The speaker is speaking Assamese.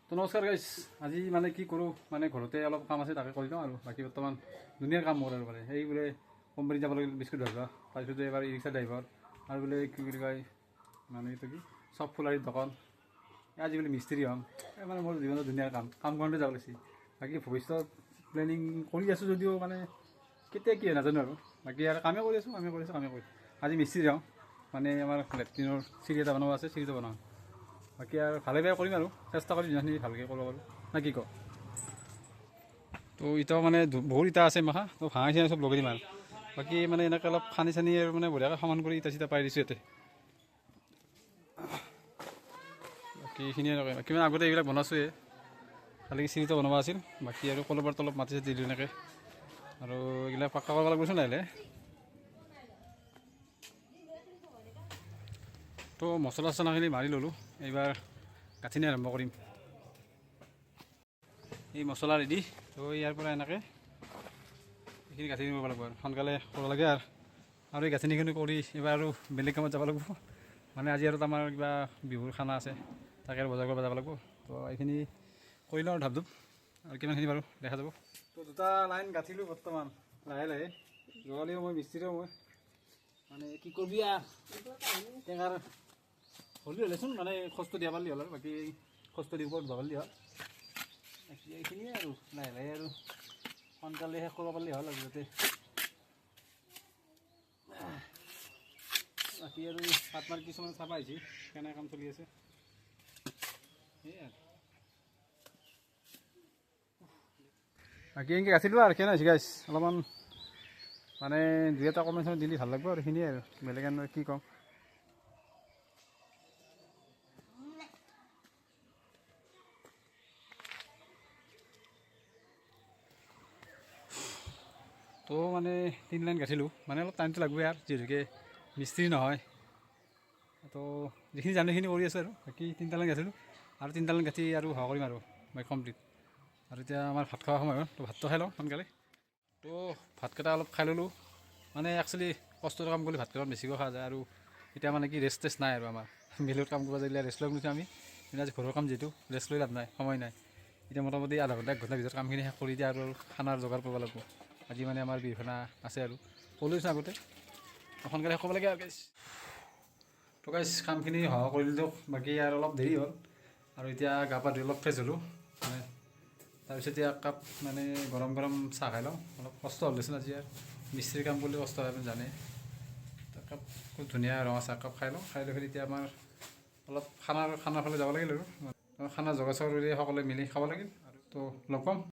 তো নমস্কাৰ গাইছ, আজি মানে কি কৰোঁ মানে ঘৰতে অলপ কাম আছে তাকে কৰি লওঁ আৰু বাকী বৰ্তমান দুনিয়াৰ কাম মোৰ আৰু মানে সেই বোলে কোম্পানীত যাব লাগিল বিস্কুট ধৰিবা, তাৰপিছতে এবাৰ ই ৰিক্সা ড্ৰাইভাৰ আৰু বোলে কি বুলি কয় মানে এইটো কি চব ফুলাৰীৰ দোকান, আজি বোলে মিস্ত্ৰী হ'ম। এই মানে মোৰ জীৱনত দুনিয়াৰ কাম কৰোঁতে যাব লাগিছে। বাকী ভৱিষ্যত প্লেনিং কৰি আছোঁ যদিও মানে কেতিয়া কি হয় নাজানো আৰু বাকী আৰু কামেই কৰি আছোঁ। আজি মিস্ত্ৰী যাওঁ মানে আমাৰ লেট্ৰিনৰ চিৰি এটা বনাব আছে, চিৰিটো বনাওঁ। বাকী আৰু ভালে বেয়া কৰিম আৰু চেষ্টা কৰিম যিমানখিনি ভালকৈ কৰিব পাৰোঁ না কি কওঁ। তো ইটাও মানে বহুত ইটা আছে মাখা, তো ভাঙা চিঙা চব লগাই দিম আৰু বাকী মানে এনেকৈ অলপ খানি চানি আৰু মানে বঢ়িয়াকৈ সমান কৰি ইটা চিটা পাই দিছোঁ ইয়াতে। বাকী এইখিনিয়ে নকয়, বাকী মানে আগতে এইবিলাক বনাইছোঁৱে, খালি চিৰিটো বনাব আছিল। বাকী আৰু কলবাৰ তলত মাটি চাটি দিলোঁ এনেকৈ আৰু এইবিলাক পাক্কা কৰিব লাগিবচোন লাহে লাহে। তো মছলা চছলাখিনি মাৰি ল'লোঁ, এইবাৰ গাঁথনি আৰম্ভ কৰিম। এই মছলা ৰেডি, তো ইয়াৰ পৰা এনেকৈ এইখিনি গাঁথনি কৰিব লাগিব আৰু সোনকালে কৰিব লাগে আৰু এই গাঁথনিখিনি কৰি এইবাৰ আৰু বেলেগ কামত যাব লাগিব। মানে আজি আৰু আমাৰ কিবা বিহুৰ খানা আছে, তাকে আৰু বজাৰ কৰিব যাব লাগিব। তো এইখিনি কৰি লওঁ আৰু ধাপ ধুপ আৰু কিমানখিনি বাৰু দেখা যাব। তো দুটা লাইন গাঁঠিলোঁ বৰ্তমান লাহে লাহে, যোৱালিও মই মিস্ত্ৰীও মই মানে কি কৰিবি টেঙাৰ হ'লেও হ'লেচোন মানে খৰচটো দিয়া পাৰিলি হ'ল আৰু বাকী খৰচটো দিব পাৰিলি হ'ল। এইখিনিয়ে আৰু লাহে লাহে আৰু সোনকালে শেষ কৰিব পাৰিলে হ'ল আৰু যাতে বাকী আৰু পাটনাৰ কিছুমান চাবা আহিছে কেনে কাম চলি আছে সেয়াই আৰু বাকী এনেকৈ গাঁঠিলোঁ আৰু কেনে হৈছে গাইছ, অলপমান মানে দুই এটা কমেণ্ট দিলে ভাল লাগিব আৰু এইখিনিয়ে আৰু বেলেগ আৰু কি ক'ম। তো মানে 3 লাইন গাঁঠিলোঁ, মানে অলপ টাইমটো লাগবই আৰু যিহেতুকে মিস্ত্ৰী নহয়। তো যিখিনি জানো সেইখিনি কৰি আছোঁ আৰু বাকী 3টা লাইন গাঁঠিলোঁ আৰু 3টা লাইন গাঁঠি আৰু হোৱা কৰিম আৰু মই কমপ্লিট। আৰু এতিয়া আমাৰ ভাত খোৱা সময় হ'ল, তো ভাতটো খাই লওঁ সোনকালে। তো ভাতকেইটা অলপ খাই ল'লোঁ, মানে একচুৱেলি কষ্টৰ কাম কৰিলে ভাতকেইটা বেছিকৈ খোৱা যায় আৰু এতিয়া মানে কি ৰেষ্ট টেষ্ট নাই আৰু আমাৰ মিলত কাম কৰিব যাইলে ৰেষ্ট লৈ গৈছোঁ আমি, কিন্তু আজি ঘৰৰ কাম যিহেতু ৰেষ্ট লৈ লাভ নাই, সময় নাই। এতিয়া মোটামুটি আধা ঘণ্টা 1 ঘণ্টাৰ ভিতৰত কামখিনি শেষ কৰি এতিয়া আৰু খানাৰ যোগাৰ কৰিব লাগিব। আজি মানে আমাৰ বিহু খানা আছে আৰু ক'লৈছোঁ আগতে, সোনকালে শেষ কৰিব লাগে আৰু গাইছ। তো গাইছ কামখিনি সহায় কৰি দিলোঁ, বাকী আৰু অলপ দেৰি হ'ল আৰু এতিয়া গা পা ধুই অলপ ফ্ৰেছ হ'লোঁ মানে। তাৰপিছত এতিয়া একাপ মানে গৰম গৰম চাহ খাই লওঁ, অলপ কষ্ট হ'ল দেচোন আজি আৰু মিস্ত্ৰীৰ কাম কৰিলে কষ্ট হয় আপুনি জানে। একাপ খুব ধুনীয়া ৰঙা চাহ একাপ খাই লওঁ, খাই লৈ পেলাই এতিয়া আমাৰ অলপ খানাৰ ফালে যাব লাগিল আৰু খানা যোগাৰ চোগাৰ কৰি সকলোৱে মিলি খাব লাগিল আৰু তো লগ পাম।